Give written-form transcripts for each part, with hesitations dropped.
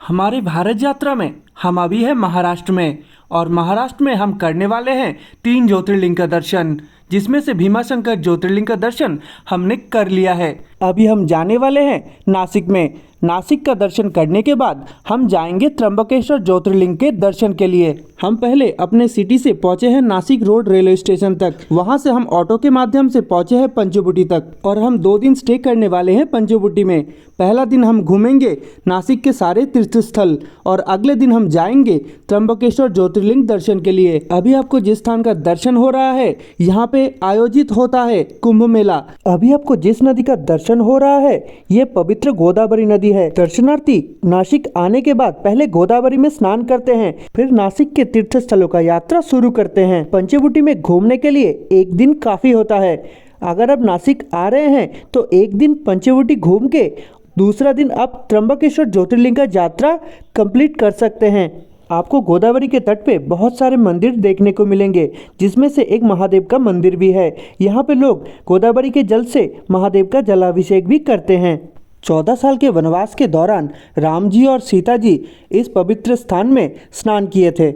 हमारी भारत यात्रा में हम अभी हैं महाराष्ट्र में। और महाराष्ट्र में हम करने वाले हैं 3 ज्योतिर्लिंग का दर्शन, जिसमें से भीमाशंकर ज्योतिर्लिंग का दर्शन हमने कर लिया है। अभी हम जाने वाले हैं नासिक में। नासिक का दर्शन करने के बाद हम जाएंगे त्र्यंबकेश्वर ज्योतिर्लिंग के दर्शन के लिए। हम पहले अपने सिटी से पहुंचे हैं नासिक रोड रेलवे स्टेशन तक। वहां से हम ऑटो के माध्यम से पहुंचे हैं पंचवटी तक और हम 2 दिन स्टे करने वाले हैं पंचवटी में। पहला दिन हम घूमेंगे नासिक के सारे तीर्थ स्थल और अगले दिन हम जाएंगे त्र्यंबकेश्वर ज्योतिर्लिंग दर्शन के लिए। अभी आपको जिस स्थान का दर्शन हो रहा है, यहाँ पे आयोजित होता है कुंभ मेला। अभी आपको जिस नदी का दर्शन हो रहा है, ये पवित्र गोदावरी नदी है। दर्शनार्थी नासिक आने के बाद पहले गोदावरी में स्नान करते हैं, फिर नासिक के तीर्थ स्थलों का यात्रा शुरू करते हैं। पंचवटी में घूमने के लिए एक दिन काफी होता है। अगर आप नासिक आ रहे हैं तो एक दिन पंचवटी घूम के दूसरा दिन आप त्र्यंबकेश्वर ज्योतिर्लिंग का यात्रा कंप्लीट कर सकते हैं। आपको गोदावरी के तट पे बहुत सारे मंदिर देखने को मिलेंगे, जिसमें से एक महादेव का मंदिर भी है। यहाँ पे लोग गोदावरी के जल से महादेव का जलाभिषेक भी करते हैं। 14 साल के वनवास के दौरान राम जी और सीता जी इस पवित्र स्थान में स्नान किए थे।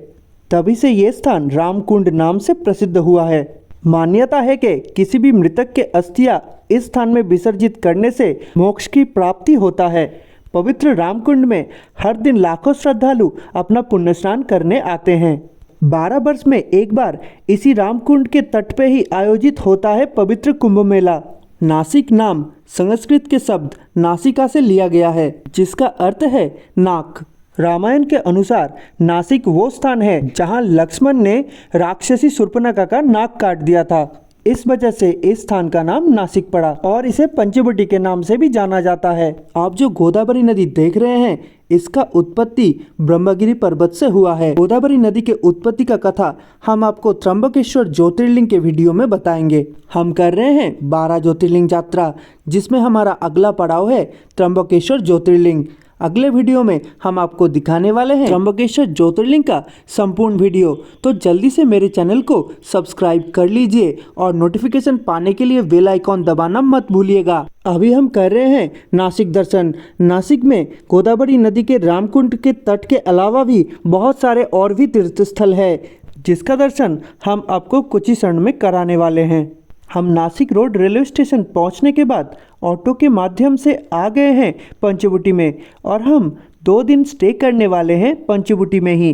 तभी से ये स्थान रामकुंड नाम से प्रसिद्ध हुआ है। मान्यता है कि किसी भी मृतक के अस्थियां इस स्थान में विसर्जित करने से मोक्ष की प्राप्ति होता है। पवित्र रामकुंड में हर दिन लाखों श्रद्धालु अपना पुण्य स्नान करने आते हैं। 12 वर्ष में एक बार इसी रामकुंड के तट पे ही आयोजित होता है पवित्र कुंभ मेला। नासिक नाम संस्कृत के शब्द नासिका से लिया गया है, जिसका अर्थ है नाक। रामायण के अनुसार नासिक वो स्थान है जहां लक्ष्मण ने राक्षसी शूर्पणखा का नाक काट दिया था। इस वजह से इस स्थान का नाम नासिक पड़ा और इसे पंचवटी के नाम से भी जाना जाता है। आप जो गोदावरी नदी देख रहे हैं, इसका उत्पत्ति ब्रह्मगिरी पर्वत से हुआ है। गोदावरी नदी के उत्पत्ति का कथा हम आपको त्र्यंबकेश्वर ज्योतिर्लिंग के वीडियो में बताएंगे। हम कर रहे हैं 12 ज्योतिर्लिंग यात्रा, जिसमें हमारा अगला पड़ाव है त्र्यंबकेश्वर ज्योतिर्लिंग। अगले वीडियो में हम आपको दिखाने वाले हैं त्र्यंबकेश्वर ज्योतिर्लिंग का संपूर्ण वीडियो। तो जल्दी से मेरे चैनल को सब्सक्राइब कर लीजिए और नोटिफिकेशन पाने के लिए बेल आइकॉन दबाना मत भूलिएगा। अभी हम कर रहे हैं नासिक दर्शन। नासिक में गोदावरी नदी के रामकुंड के तट के अलावा भी बहुत सारे और भी तीर्थ स्थल है, जिसका दर्शन हम आपको कुछ ही क्षण में कराने वाले हैं। हम नासिक रोड रेलवे स्टेशन पहुंचने के बाद ऑटो के माध्यम से आ गए हैं पंचवटी में और हम 2 दिन स्टे करने वाले हैं पंचवटी में ही,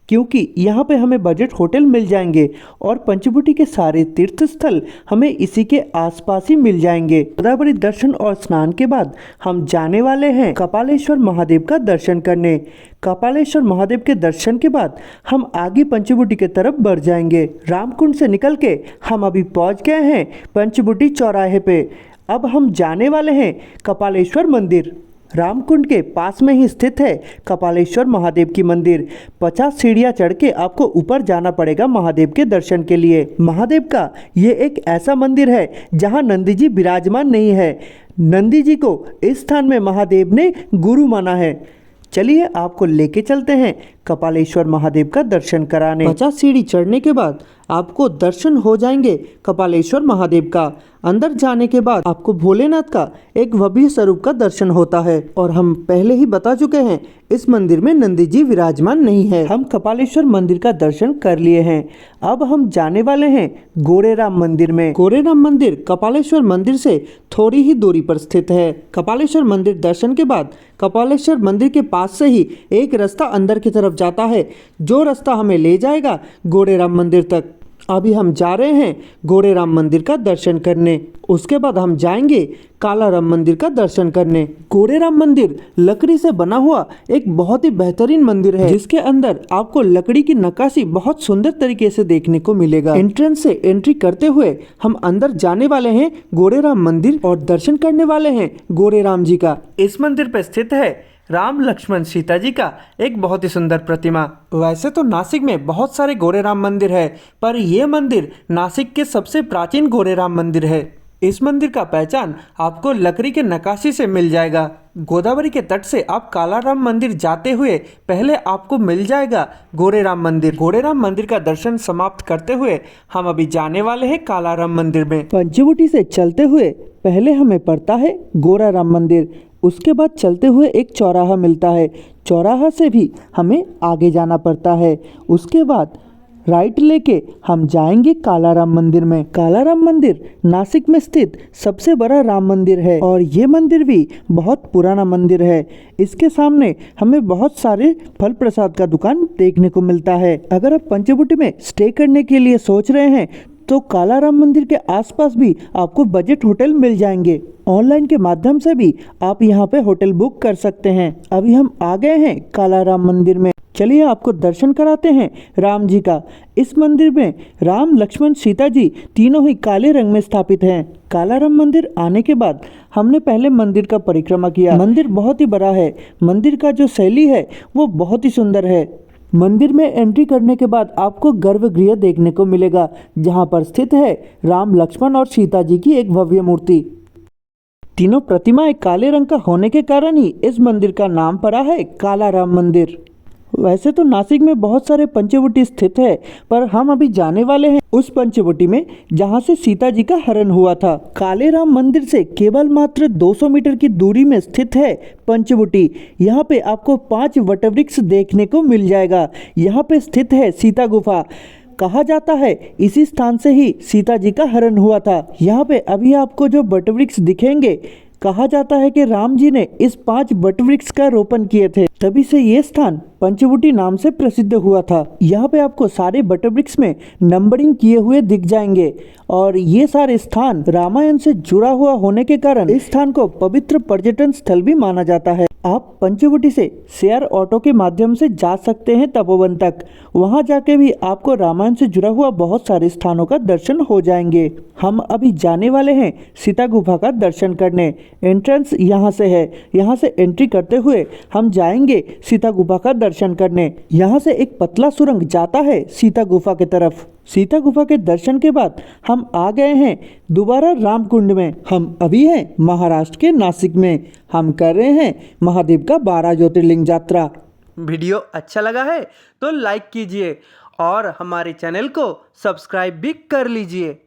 क्योंकि यहाँ पे हमें बजट होटल मिल जाएंगे और पंचवटी के सारे तीर्थ स्थल हमें इसी के आसपास ही मिल जाएंगे। गोदावरी दर्शन और स्नान के बाद हम जाने वाले हैं कपालेश्वर महादेव का दर्शन करने। कपालेश्वर महादेव के दर्शन के बाद हम आगे पंचवटी की तरफ बढ़ जाएंगे। रामकुंड से निकल के हम अभी पहुँच गए हैं पंचवटी चौराहे पे। अब हम जाने वाले हैं कपालेश्वर मंदिर। रामकुंड के पास में ही स्थित है कपालेश्वर महादेव की मंदिर। 50 सीढ़ियाँ चढ़ के आपको ऊपर जाना पड़ेगा महादेव के दर्शन के लिए। महादेव का ये एक ऐसा मंदिर है जहाँ नंदी जी विराजमान नहीं है। नंदी जी को इस स्थान में महादेव ने गुरु माना है। चलिए आपको लेके चलते हैं कपालेश्वर महादेव का दर्शन कराने। 50 सीढ़ी चढ़ने के बाद आपको दर्शन हो जाएंगे कपालेश्वर महादेव का। अंदर जाने के बाद आपको भोलेनाथ का एक भव्य स्वरूप का दर्शन होता है। और हम पहले ही बता चुके हैं, इस मंदिर में नंदी जी विराजमान नहीं है। हम कपालेश्वर मंदिर का दर्शन कर लिए हैं। अब हम जाने वाले हैं गोरेराम मंदिर में। गोरेराम मंदिर कपालेश्वर मंदिर से थोड़ी ही दूरी पर स्थित है। कपालेश्वर मंदिर दर्शन के बाद कपालेश्वर मंदिर के पास से ही एक रास्ता अंदर की तरफ जाता है, जो रास्ता हमें ले जाएगा गोरेराम मंदिर तक। अभी हम जा रहे हैं गोरेराम मंदिर का दर्शन करने। उसके बाद हम जाएंगे कालाराम मंदिर का दर्शन करने। गोरेराम मंदिर लकड़ी से बना हुआ एक बहुत ही बेहतरीन मंदिर है, जिसके अंदर आपको लकड़ी की नक्काशी बहुत सुंदर तरीके से देखने को मिलेगा। एंट्रेंस से एंट्री करते हुए हम अंदर जाने वाले हैं गोरेराम मंदिर और दर्शन करने वाले हैं गोरेराम जी का। इस मंदिर पर स्थित है राम लक्ष्मण सीता जी का एक बहुत ही सुंदर प्रतिमा। वैसे तो नासिक में बहुत सारे गोरेराम मंदिर है, पर यह मंदिर नासिक के सबसे प्राचीन गोरेराम मंदिर है। इस मंदिर का पहचान आपको लकड़ी के नक्काशी से मिल जाएगा। गोदावरी के तट से आप कालाराम मंदिर जाते हुए पहले आपको मिल जाएगा गोरेराम मंदिर। गोरेराम मंदिर का दर्शन समाप्त करते हुए हम अभी जाने वाले हैं कालाराम मंदिर में। पंचवटी से चलते हुए पहले हमें पड़ता है गोराराम मंदिर, उसके बाद चलते हुए एक चौराहा मिलता है, चौराहा से भी हमें आगे जाना पड़ता है। उसके बाद राइट लेके हम जाएंगे कालाराम मंदिर में। कालाराम मंदिर नासिक में स्थित सबसे बड़ा राम मंदिर है और ये मंदिर भी बहुत पुराना मंदिर है। इसके सामने हमें बहुत सारे फल प्रसाद का दुकान देखने को मिलता है। अगर आप पंचवटी में स्टे करने के लिए सोच रहे हैं तो कालाराम मंदिर के आसपास भी आपको बजट होटल मिल जाएंगे। ऑनलाइन के माध्यम से भी आप यहाँ पे होटल बुक कर सकते हैं। अभी हम आ गए हैं कालाराम मंदिर में, चलिए आपको दर्शन कराते हैं राम जी का। इस मंदिर में राम, लक्ष्मण, सीता जी तीनों ही काले रंग में स्थापित हैं। कालाराम मंदिर आने के बाद हमने पहले मंदिर का परिक्रमा किया। मंदिर बहुत ही बड़ा है, मंदिर का जो शैली है वो बहुत ही सुंदर है। मंदिर में एंट्री करने के बाद आपको गर्भगृह देखने को मिलेगा, जहां पर स्थित है राम, लक्ष्मण और सीता जी की एक भव्य मूर्ति। तीनों प्रतिमाएं काले रंग का होने के कारण ही इस मंदिर का नाम पड़ा है कालाराम मंदिर। वैसे तो नासिक में बहुत सारे पंचवटी स्थित है, पर हम अभी जाने वाले हैं उस पंचवटी में जहां से सीता जी का हरण हुआ था। कालेराम मंदिर से केवल मात्र 200 मीटर की दूरी में स्थित है पंचवटी। यहाँ पे आपको 5 वटवृक्ष देखने को मिल जाएगा। यहाँ पे स्थित है सीता गुफा। कहा जाता है इसी स्थान से ही सीता जी का हरण हुआ था। यहाँ पे अभी आपको जो वटवृक्ष दिखेंगे, कहा जाता है कि राम जी ने इस 5 वटवृक्ष का रोपण किए थे, तभी से ये स्थान पंचवटी नाम से प्रसिद्ध हुआ था। यहाँ पे आपको सारे वटवृक्ष में नंबरिंग किए हुए दिख जाएंगे और ये सारे स्थान रामायण से जुड़ा हुआ होने के कारण इस स्थान को पवित्र पर्यटन स्थल भी माना जाता है। आप पंचवटी से शेयर ऑटो के माध्यम से जा सकते हैं तपोवन तक। वहां जाके भी आपको रामायण से जुड़ा हुआ बहुत सारे स्थानों का दर्शन हो जाएंगे। हम अभी जाने वाले हैं सीता गुफा का दर्शन करने। एंट्रेंस यहाँ से है, यहाँ से एंट्री करते हुए हम जाएंगे सीता गुफा का दर्शन करने। यहाँ से एक पतला सुरंग जाता है सीता गुफा की तरफ। सीता गुफा के दर्शन के बाद हम आ गए हैं दोबारा रामकुंड में। हम अभी हैं महाराष्ट्र के नासिक में। हम कर रहे हैं महादेव का 12 ज्योतिर्लिंग यात्रा। वीडियो अच्छा लगा है तो लाइक कीजिए और हमारे चैनल को सब्सक्राइब भी कर लीजिए।